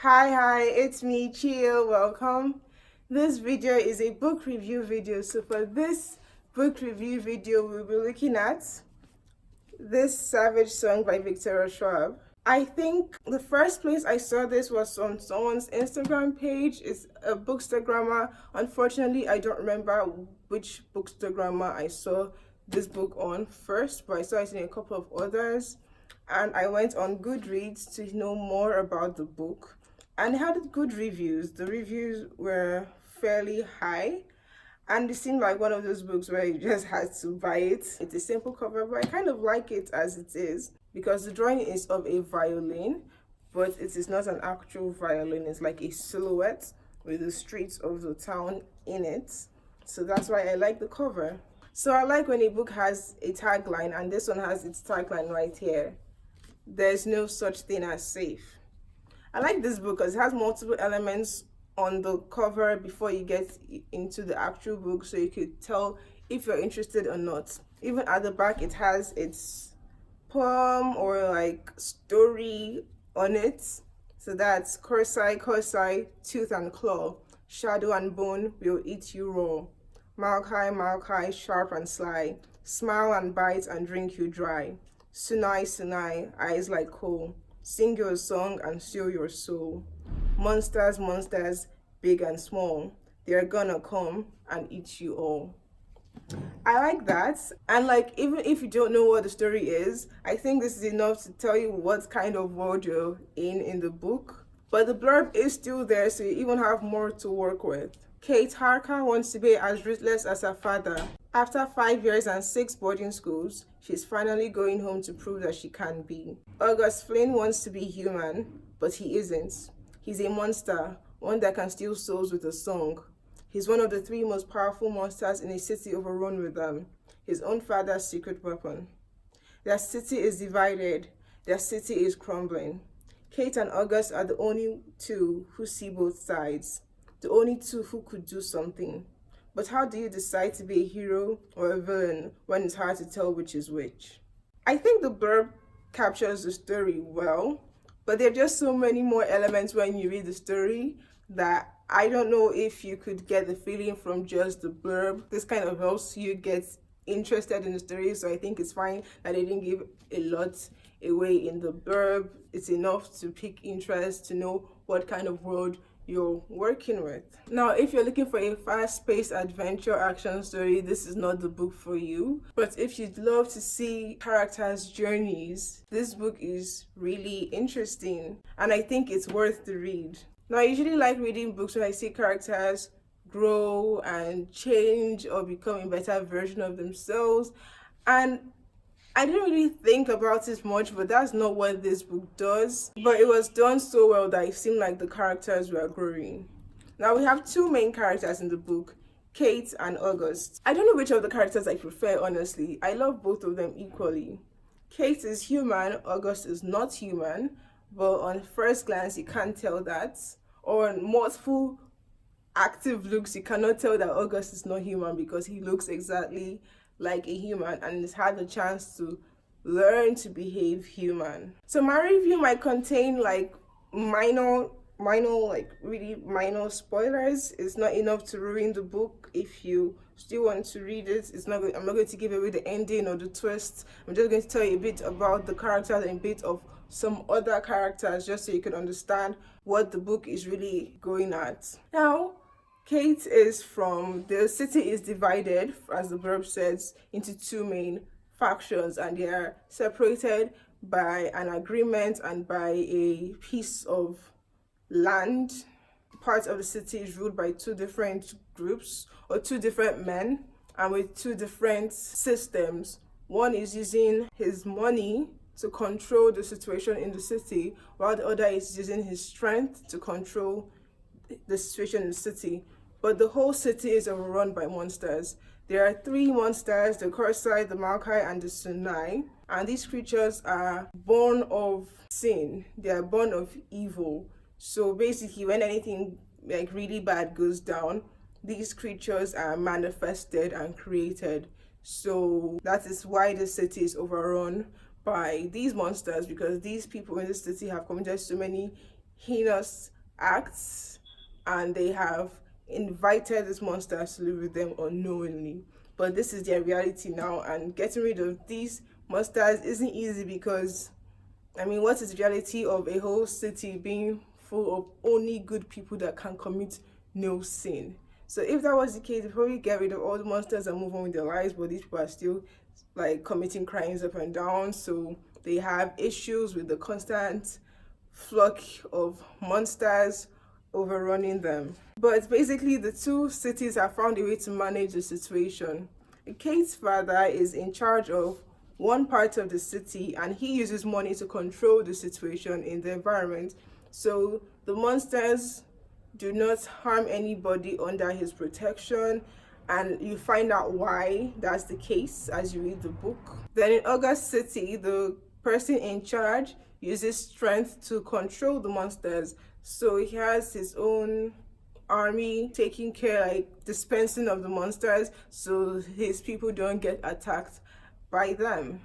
Hi, it's me, Chio. Welcome. This video is a book review video. So for this book review video, we'll be looking at this Savage song by Victoria Schwab. I think the first place I saw this was on someone's Instagram page. It's a bookstagrammer. Unfortunately, I don't remember which bookstagrammer I saw this book on first, but I saw it in a couple of others. And I went on Goodreads to know more about the book. And it had good reviews. The reviews were fairly high. And it seemed like one of those books where you just had to buy it. It's a simple cover, but I kind of like it as it is because the drawing is of a violin, but it is not an actual violin. It's like a silhouette with the streets of the town in it. So that's why I like the cover. So I like when a book has a tagline, and this one has its tagline right here. There's no such thing as safe. I like this book because it has multiple elements on the cover before you get into the actual book, so you could tell if you're interested or not. Even at the back, it has its poem or like story on it. So that's Korsai, tooth and claw, shadow and bone will eat you raw. Malkai, sharp and sly, smile and bite and drink you dry. Sunai, eyes like coal, sing your song and steal your soul. Monsters, big and small, they're gonna come and eat you all. I like that. And like, even if you don't know what the story is, I think this is enough to tell you what kind of world you're in the book. But the blurb is still there, so you even have more to work with. Kate Harker wants to be as ruthless as her father. After 5 years and 6 boarding schools, she's finally going home to prove that she can be. August Flynn wants to be human, but he isn't. He's a monster, one that can steal souls with a song. He's one of the 3 most powerful monsters in a city overrun with them, his own father's secret weapon. Their city is divided, their city is crumbling. Kate and August are the only 2 who see both sides, the only 2 who could do something. But how do you decide to be a hero or a villain when it's hard to tell which is which? I think the blurb captures the story well, but there are just so many more elements when you read the story that I don't know if you could get the feeling from just the blurb. This kind of helps you get interested in the story, so I think it's fine that they didn't give a lot away in the blurb. It's enough to pique interest, to know what kind of world you're working with. Now, if you're looking for a fast-paced adventure action story, this is not the book for you. But if you'd love to see characters' journeys, this book is really interesting, and I think it's worth the read. Now, I usually like reading books when I see characters grow and change or become a better version of themselves, and I didn't really think about it much, but that's not what this book does. But it was done so well that it seemed like the characters were growing. Now we have 2 main characters in the book, Kate and August. I don't know which of the characters I prefer, honestly. I love both of them equally. Kate is human, August is not human, but on first glance you can't tell that. Or on multiple active looks, you cannot tell that August is not human because he looks exactly like a human and has had the chance to learn to behave human. So my review might contain like minor like really minor spoilers. It's not enough to ruin the book. If you still want to read it, I'm not going to give away the ending or the twist. I'm just going to tell you a bit about the characters and a bit of some other characters just so you can understand what the book is really going at. Now, Kate is from, the city is divided, as the blurb says, into 2 main factions, and they are separated by an agreement and by a piece of land. Part of the city is ruled by 2 different groups or 2 different men, and with 2 different systems. One is using his money to control the situation in the city, while the other is using his strength to control the situation in the city. But the whole city is overrun by monsters. There are 3 monsters, the Korsai, the Malkai, and the Sunai. And these creatures are born of sin. They are born of evil. So basically, when anything like really bad goes down, these creatures are manifested and created. So that is why the city is overrun by these monsters, because these people in the city have committed so many heinous acts, and they have invited these monsters to live with them unknowingly. But this is their reality now, and getting rid of these monsters isn't easy because, I mean, what is the reality of a whole city being full of only good people that can commit no sin? So if that was the case, they probably get rid of all the monsters and move on with their lives, but these people are still like committing crimes up and down. So they have issues with the constant flock of monsters overrunning them. But basically, the two cities have found a way to manage the situation. Kate's father is in charge of one part of the city, and he uses money to control the situation in the environment. So the monsters do not harm anybody under his protection, and you find out why that's the case as you read the book. Then in August City, the person in charge uses strength to control the monsters. So he has his own army taking care, like dispensing of the monsters, so his people don't get attacked by them.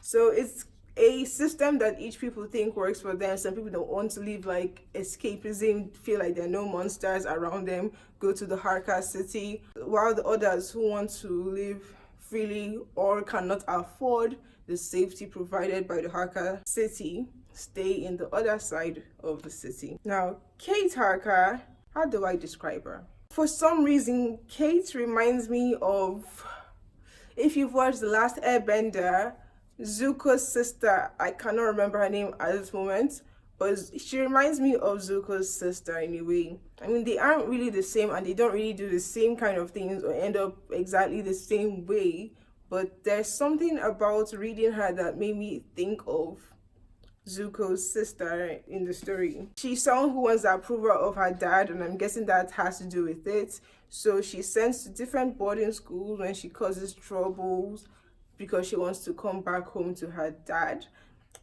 So it's a system that each people think works for them. Some people don't want to live like escapism, feel like there are no monsters around them, go to the Harker city, while the others who want to live freely or cannot afford the safety provided by the Harker city stay in the other side of the city. Now, Kate Harker, how do I describe her? For some reason, Kate reminds me of, if you've watched The Last Airbender, Zuko's sister. I cannot remember her name at this moment, but she reminds me of Zuko's sister in a way. I mean, they aren't really the same, and they don't really do the same kind of things or end up exactly the same way, but there's something about reading her that made me think of Zuko's sister in the story. She's someone who wants the approval of her dad, and I'm guessing that has to do with it. So she's sent to different boarding schools when she causes troubles because she wants to come back home to her dad.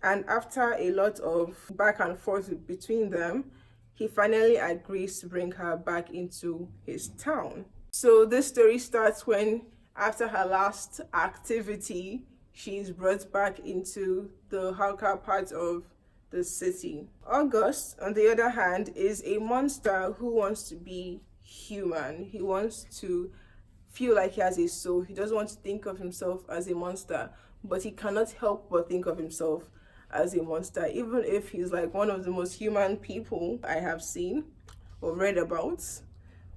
And after a lot of back and forth between them, he finally agrees to bring her back into his town. So this story starts when, after her last activity, she's brought back into the Harker part of the city. August, on the other hand, is a monster who wants to be human. He wants to feel like he has a soul. He doesn't want to think of himself as a monster, but he cannot help but think of himself as a monster, even if he's like one of the most human people I have seen or read about.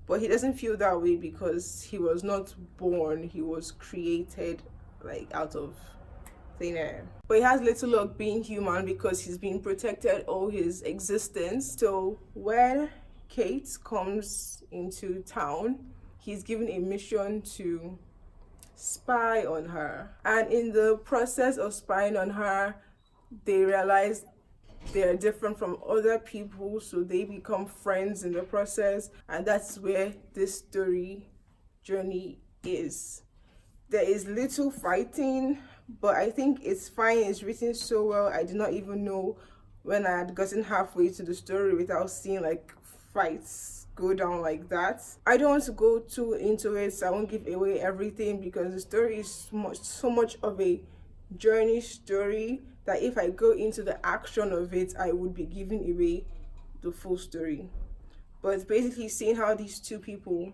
But he doesn't feel that way because he was not born, he was created like out of thin air. But he has little luck being human because he's been protected all his existence. So when Kate comes into town, he's given a mission to spy on her. And in the process of spying on her, they realize they're different from other people, so they become friends in the process. And that's where this story journey is. There is little fighting, but I think it's fine. It's written so well. I did not even know when I had gotten halfway to the story without seeing like fights go down like that. I don't want to go too into it, so I won't give away everything because the story is so much of a journey story that if I go into the action of it, I would be giving away the full story. But it's basically seeing how these two people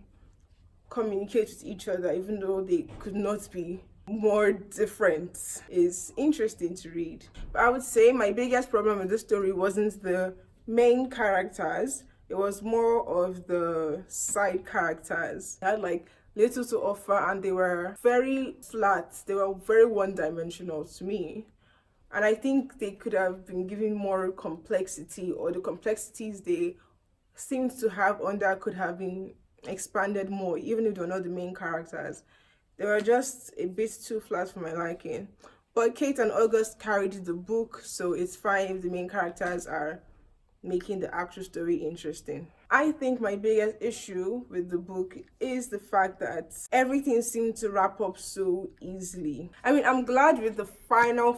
communicate with each other, even though they could not be more different, is interesting to read. But I would say my biggest problem with this story wasn't the main characters. It was more of the side characters. They had like little to offer, and they were very flat. They were very one-dimensional to me. And I think they could have been given more complexity, or the complexities they seemed to have under could have been expanded more, even if they were not the main characters. They were just a bit too flat for my liking. But Kate and August carried the book, so it's fine if the main characters are making the actual story interesting. I think my biggest issue with the book is the fact that everything seemed to wrap up so easily. I mean, I'm glad with the final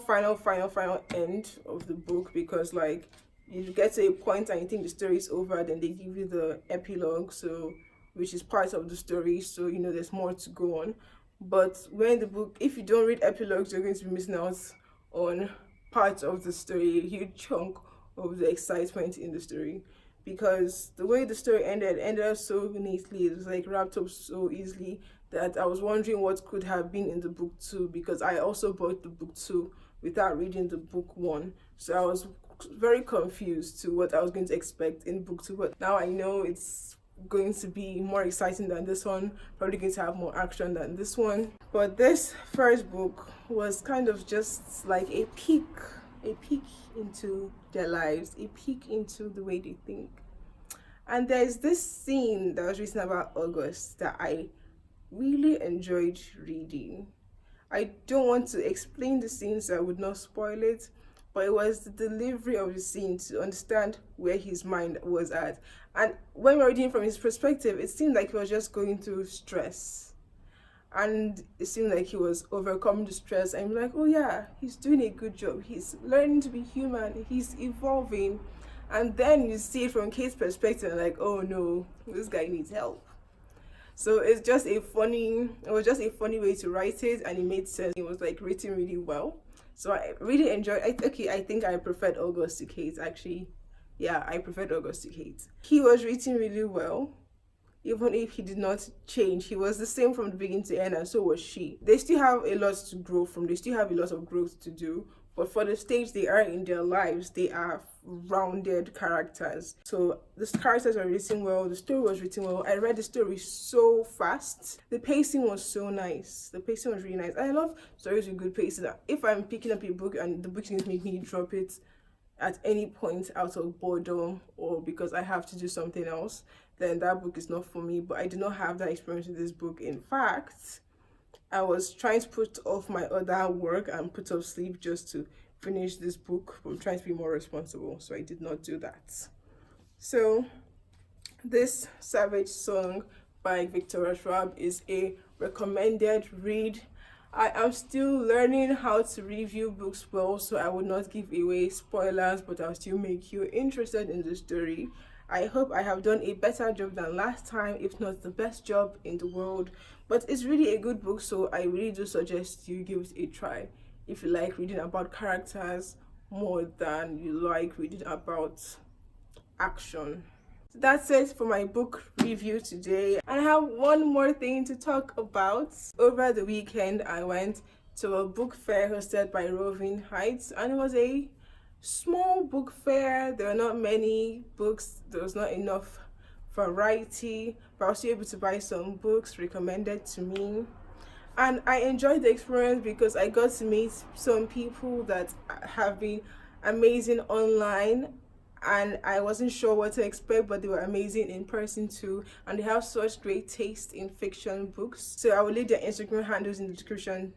end of the book, because like you get to a point and you think the story is over, then they give you the epilogue, so which is part of the story, so you know there's more to go on. But when the book, if you don't read epilogues, you're going to be missing out on parts of the story, a huge chunk of the excitement in the story, because the way the story ended up so neatly. It was like wrapped up so easily that I was wondering what could have been in the book 2, because I also bought the book 2 without reading the book 1. So I was very confused to what I was going to expect in book 2, but now I know it's going to be more exciting than this one, probably going to have more action than this one. But this first book was kind of just like a peek into their lives, a peek into the way they think. And there's this scene that was written about August that I really enjoyed reading. I don't want to explain the scene so I would not spoil it, but it was the delivery of the scene to understand where his mind was at. And when we were reading from his perspective, it seemed like he was just going through stress. And it seemed like he was overcoming the stress, and you're like, oh yeah, he's doing a good job. He's learning to be human. He's evolving. And then you see it from Kate's perspective, and like, oh no, this guy needs help. So it was just a funny way to write it, and it made sense. It was like written really well. So I really enjoyed it. I think I preferred August to Kate, actually. Yeah, I preferred August to Kate. He was written really well. Even if he did not change, he was the same from the beginning to end, and so was she. They still have a lot to grow from. They still have a lot of growth to do. But for the stage they are in their lives, they are rounded characters. So the characters are written well. The story was written well. I read the story so fast. The pacing was so nice. The pacing was really nice. I love stories with good pacing. If I'm picking up a book and the book didn't make me drop it at any point out of boredom or because I have to do something else, then that book is not for me. But I did not have that experience with this book. In fact, I was trying to put off my other work and put off sleep just to finish this book. I'm trying to be more responsible, so I did not do that. So this Savage Song by Victoria Schwab is a recommended read. I am still learning how to review books well, so I would not give away spoilers, but I'll still make you interested in the story. I hope I have done a better job than last time, if not the best job in the world. But it's really a good book, so I really do suggest you give it a try if you like reading about characters more than you like reading about action. So that's it for my book review today. And I have one more thing to talk about. Over the weekend, I went to a book fair hosted by Roving Heights, and it was a small book fair. There were not many books. There was not enough variety, but I was still able to buy some books recommended to me. And I enjoyed the experience because I got to meet some people that have been amazing online, and I wasn't sure what to expect, but they were amazing in person too, and they have such great taste in fiction books. So I will leave their Instagram handles in the description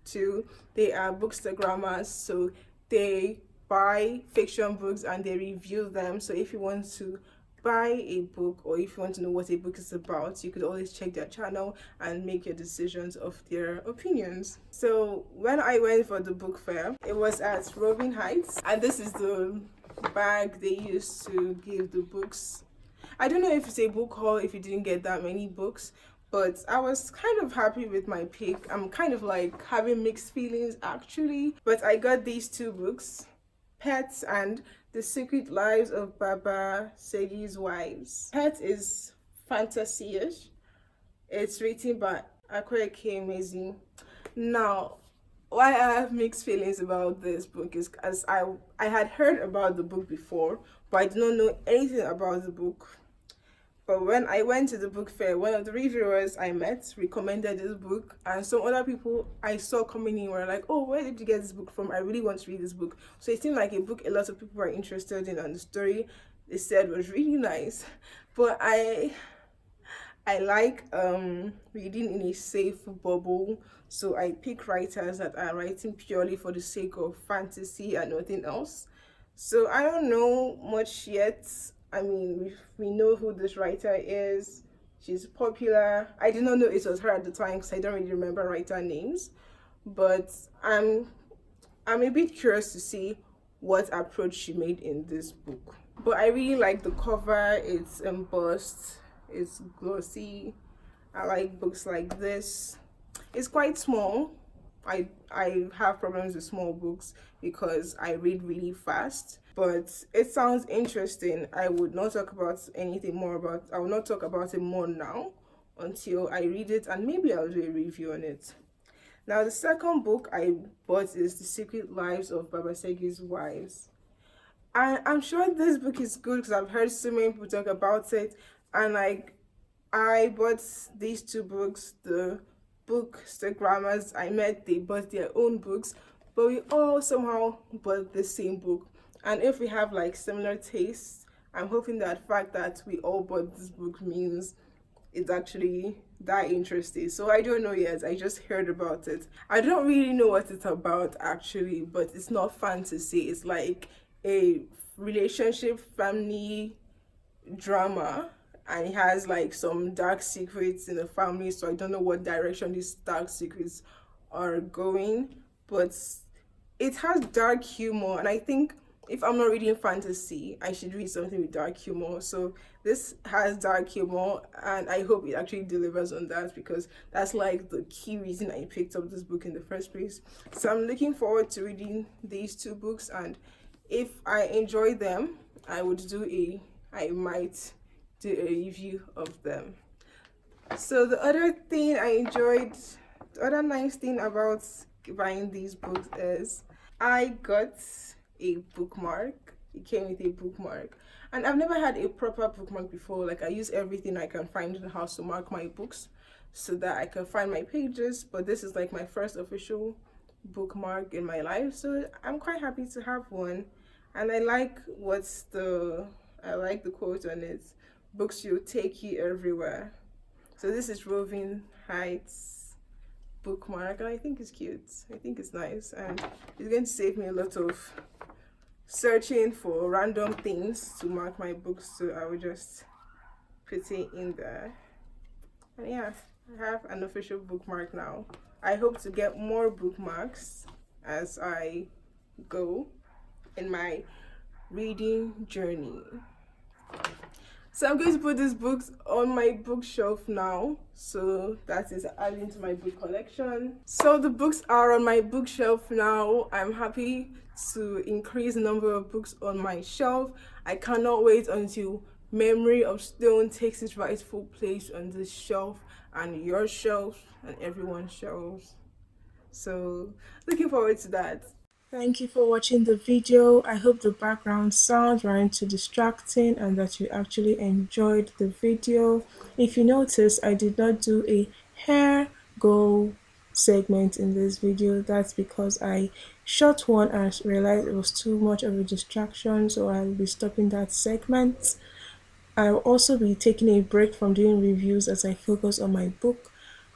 too. They are bookstagrammers, so they buy fiction books and they review them. So if you want to buy a book, or if you want to know what a book is about, you could always check their channel and make your decisions of their opinions. So when I went for the book fair, it was at Roving Heights, and this is the bag they used to give the books. I don't know if it's a book haul if you didn't get that many books, but I was kind of happy with my pick. I'm kind of like having mixed feelings actually, but I got these two books, Pets and The Secret Lives of Baba Segi's Wives. Pet is fantasy-ish. It's written by Akweke Mezi. Now, why I have mixed feelings about this book is as I had heard about the book before, but I did not know anything about the book. But when I went to the book fair, one of the reviewers I met recommended this book, and some other people I saw coming in were like, oh, where did you get this book from? I really want to read this book. So it seemed like a book a lot of people were interested in, and the story they said was really nice. But I like reading in a safe bubble, so I pick writers that are writing purely for the sake of fantasy and nothing else. So I don't know much yet. I mean, we know who this writer is. She's popular. I did not know it was her at the time because I don't really remember writer names. But I'm a bit curious to see what approach she made in this book. But I really like the cover. It's embossed. It's glossy. I like books like this. It's quite small. I have problems with small books because I read really fast. But it sounds interesting. I would not talk about anything more about. I will not talk about it more now until I read it, and maybe I'll do a review on it. Now, the second book I bought is The Secret Lives of Babasegi's Wives. And I'm sure this book is good because I've heard so many people talk about it. And like, I bought these two books, the bookstagrammers I met, they bought their own books, but we all somehow bought the same book. And if we have like similar tastes, I'm hoping that the fact that we all bought this book means it's actually that interesting. So I don't know yet. I just heard about it. I don't really know what it's about actually, but it's not fantasy. It's like a relationship family drama, and it has like some dark secrets in the family, so I don't know what direction these dark secrets are going, but it has dark humor, and I think if I'm not reading fantasy, I should read something with dark humor. So this has dark humor, and I hope it actually delivers on that, because that's like the key reason I picked up this book in the first place. So I'm looking forward to reading these two books, and if I enjoy them, I might do a review of them. So the other nice thing about buying these books is I got a bookmark. It came with a bookmark. And I've never had a proper bookmark before. Like, I use everything I can find in the house to mark my books so that I can find my pages. But this is like my first official bookmark in my life. So I'm quite happy to have one. And I like the quote on it. Books will take you everywhere. So this is Roving Heights bookmark, and I think it's cute. I think it's nice, and it's going to save me a lot of searching for random things to mark my books, so I will just put it in there. And yeah, I have an official bookmark now. I hope to get more bookmarks as I go in my reading journey. So I'm going to put these books on my bookshelf now. So that is adding to my book collection. So the books are on my bookshelf now. I'm happy to increase the number of books on my shelf. I cannot wait until Memory of Stone takes its rightful place on this shelf, and your shelf, and everyone's shelves. So looking forward to that. Thank you for watching the video. I hope the background sounds weren't too distracting and that you actually enjoyed the video. If you notice, I did not do a hair goal segment in this video. That's because I shot one and realized it was too much of a distraction, so I'll be stopping that segment. I'll also be taking a break from doing reviews as I focus on my book.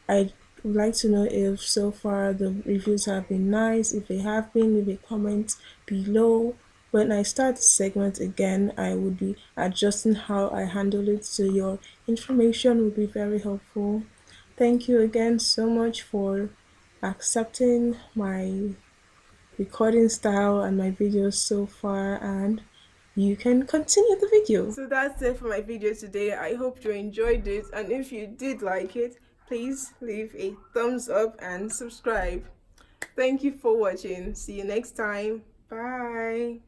I would like to know if so far the reviews have been nice. If they have been, leave a comment below. When I start the segment again, I would be adjusting how I handle it, so your information will be very helpful. Thank you again so much for accepting my recording style and my videos so far, and you can continue the video. So that's it for my video today. I hope you enjoyed it, and if you did like it, please leave a thumbs up and subscribe. Thank you for watching. See you next time. Bye.